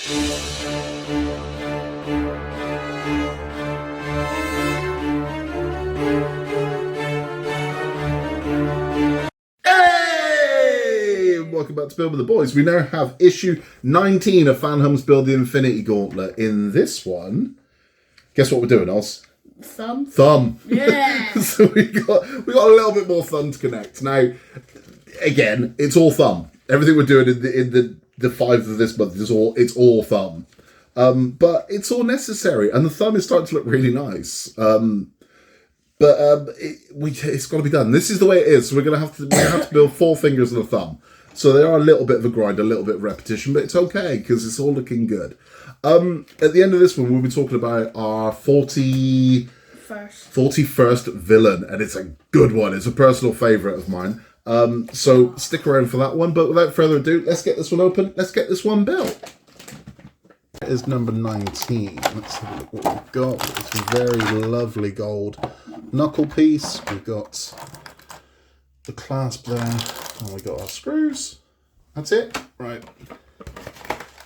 Hey! Welcome back to Build with the Boys. We now have issue 19 of Fanhome's Build the Infinity Gauntlet. In this one, guess what we're doing, Oz? Thumb. Yeah. So we got a little bit more thumb to connect. Now, again, it's all thumb. Everything we're doing in the 5 of this month it's all thumb. But it's all necessary, and the thumb is starting to look really nice. It's got to be done. This is the way it is. So we're gonna have to build 4 fingers and a thumb. So they are a little bit of a grind, a little bit of repetition, but it's okay because it's all looking good. At the end of this one, we'll be talking about our 41st villain, and it's a good one. It's a personal favourite of mine. So stick around for that one. But without further ado, let's get this one open. Let's get this one built. It is number 19. Let's have a look what we've got. It's a very lovely gold knuckle piece. We've got the clasp there, and we got our screws. That's it. Right.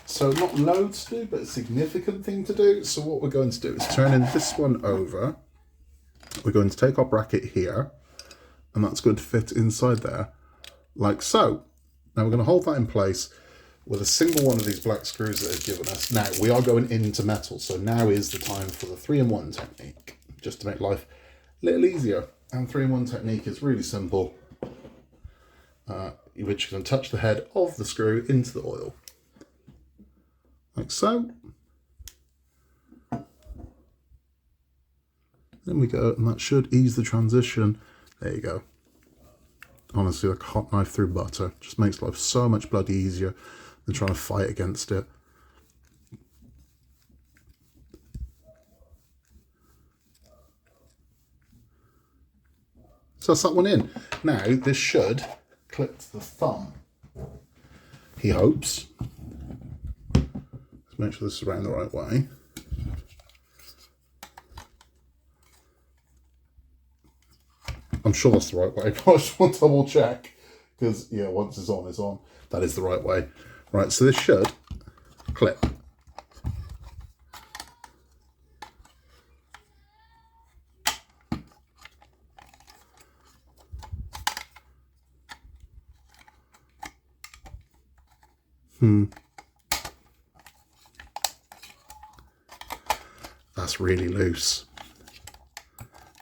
So not loads to do, but a significant thing to do. So what we're going to do is turn in this one over. We're going to take our bracket here, and that's going to fit inside there, like so. Now we're going to hold that in place with a single one of these black screws that they've given us. Now, we are going into metal, so now is the time for the 3-in-1 technique, just to make life a little easier. And 3-in-1 technique is really simple. Which you can touch the head of the screw into the oil. Like so. Then we go, and that should ease the transition. There you go. Honestly, like a hot knife through butter. Just makes life so much bloody easier than trying to fight against it. So that's that one in. Now, this should clip to the thumb. He hopes. Let's make sure this is around the right way. I'm sure that's the right way, but I just want to double check. Because, yeah, once it's on, it's on. That is the right way. Right, so this should clip. That's really loose.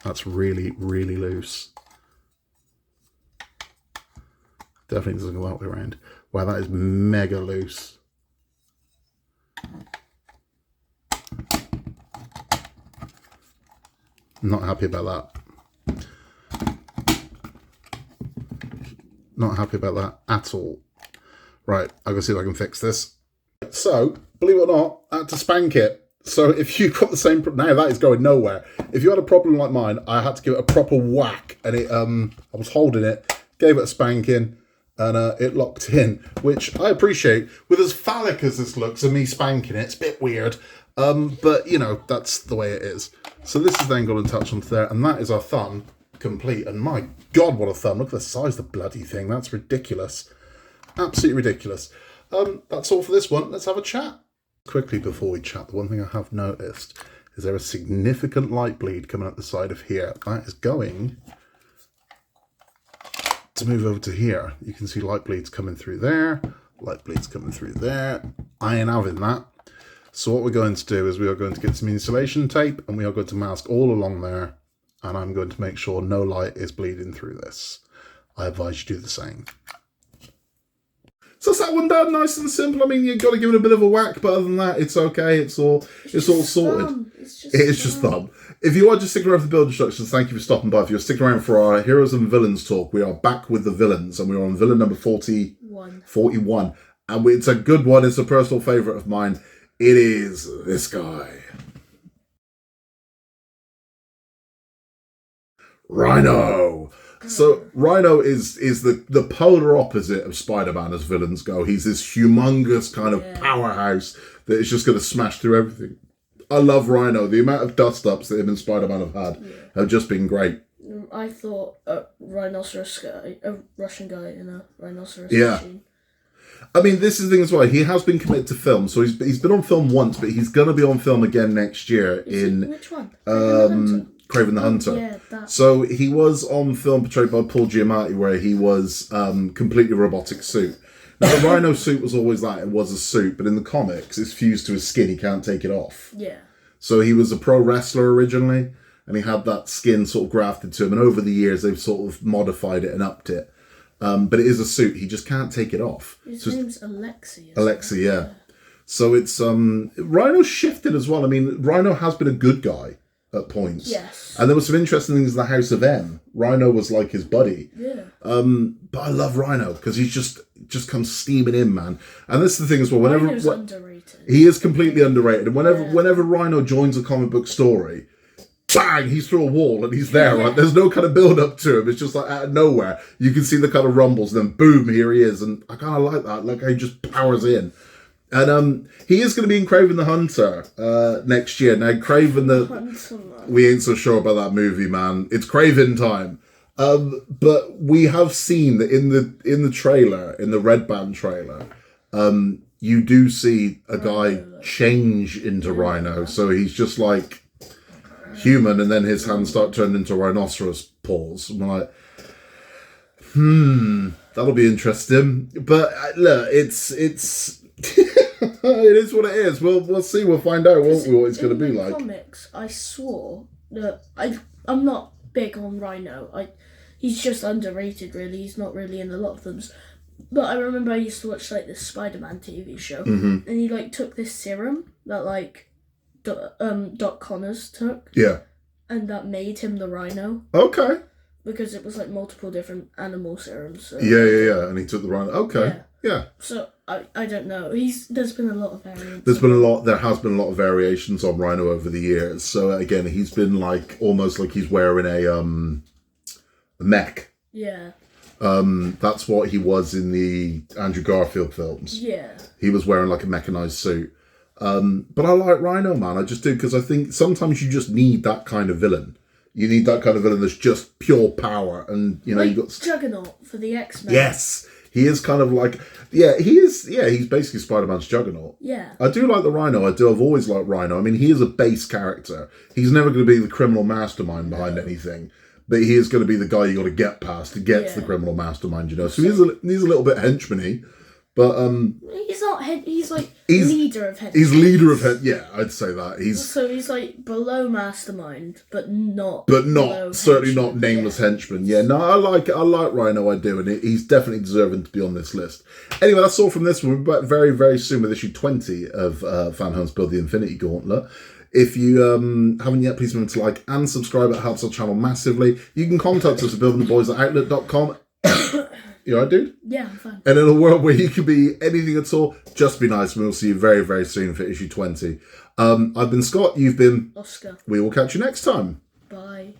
That's really, really loose. Definitely doesn't go that way around. Wow, that is mega loose. Not happy about that. Not happy about that at all. Right, I'm going to see if I can fix this. So, believe it or not, I had to spank it. So if you've got the same, now that is going nowhere. If you had a problem like mine, I had to give it a proper whack, and it, I was holding it, gave it a spanking, and it locked in, which I appreciate. With as phallic as this looks, and me spanking it, it's a bit weird, but you know, that's the way it is. So this is then going to touch onto there, and that is our thumb complete. And my God, what a thumb! Look at the size of the bloody thing. That's ridiculous, absolutely ridiculous. That's all for this one. Let's have a chat. Quickly before we chat, the one thing I have noticed is there a significant light bleed coming up the side of here. That is going to move over to here. You can see light bleeds coming through there, light bleeds coming through there. I ain't having that. So what we're going to do is we are going to get some insulation tape, and we are going to mask all along there, and I'm going to make sure no light is bleeding through this. I advise you do the same. So that's that one done, nice and simple. I mean, you've got to give it a bit of a whack, but other than that, it's okay. It's all sorted. It's just thumb. If you are just sticking around for the build instructions, thank you for stopping by. If you're sticking around for our Heroes and Villains talk, we are back with the villains, and we're on villain number 41. And it's a good one. It's a personal favourite of mine. It is this guy. Rhino. So Rhino is the polar opposite of Spider-Man as villains go. He's this humongous kind of powerhouse that is just going to smash through everything. I love Rhino. The amount of dust-ups that him and Spider-Man have had have just been great. I thought a Russian guy in a rhinoceros machine. I mean, this is the thing as well. He has been committed to film, so he's been on film once, but he's going to be on film again next year Which one? Kraven the Hunter. Yeah, that. So he was on film portrayed by Paul Giamatti, where he was completely robotic suit. Now, the Rhino suit was always that. It was a suit, but in the comics, it's fused to his skin. He can't take it off. Yeah. So he was a pro wrestler originally, and he had that skin sort of grafted to him. And over the years, they've sort of modified it and upped it. But it is a suit. He just can't take it off. His name's Alexi. Alexi, yeah. So it's Rhino shifted as well. I mean, Rhino has been a good guy at points. Yes. And there were some interesting things in the House of M. Rhino was like his buddy. Yeah. But I love Rhino because he's just comes steaming in, man. And this is the thing as well. Whenever Rhino's underrated. He is completely underrated. And whenever Rhino joins a comic book story, bang, he's through a wall and he's there, right? There's no kind of build up to him. It's just like out of nowhere. You can see the kind of rumbles and then boom, here he is. And I kind of like that. Like how he just powers in. And he is going to be in Kraven the Hunter next year. Now, we ain't so sure about that movie, man. It's Kraven time. But we have seen that in the trailer, in the Red Band trailer, you do see a guy change into Rhino. So he's just like human, and then his hands start turning into rhinoceros paws. And we're like, that'll be interesting. But look, it's it is what it is. We'll see. We'll find out, won't we? What it's going to be like. Comics, I swore that I'm not big on Rhino. He's just underrated. Really, he's not really in a lot of them. But I remember I used to watch like this Spider-Man TV show, and he like took this serum that like Doc Connors took. Yeah. And that made him the Rhino. Okay. Because it was like multiple different animal serums. So Yeah. And he took the Rhino. Okay. Yeah. So I don't know. There's been a lot of variants. There has been a lot of variations on Rhino over the years. So again, he's been like almost like he's wearing a mech. Yeah. That's what he was in the Andrew Garfield films. Yeah. He was wearing like a mechanized suit. But I like Rhino, man. I just do, because I think sometimes you just need that kind of villain. You need that kind of villain that's just pure power, and you know like you got Juggernaut for the X-Men. Yes, he is kind of like he's basically Spider-Man's Juggernaut. Yeah, I do like the Rhino. I've always liked Rhino. I mean, he is a base character. He's never going to be the criminal mastermind behind anything. But he is going to be the guy you got to get past to get to the criminal mastermind, you know. So he's a little bit henchman-y, but he's not he's like leader of henchmen. He's leader of yeah, I'd say that. He's like below mastermind, but not certainly not nameless henchman. Yeah, no, I like Rhino, I do, and he's definitely deserving to be on this list. Anyway, that's all from this one. We're back very, very soon with issue 20 of Fanhome's Build the Infinity Gauntlet. If you haven't yet, please remember to like and subscribe. It helps our channel massively. You can contact us at buildingtheboys@outlook.com. You alright, dude? Yeah, I'm fine. And in a world where you can be anything at all, just be nice. We'll see you very, very soon for issue 20. I've been Scott. You've been Oscar. We will catch you next time. Bye.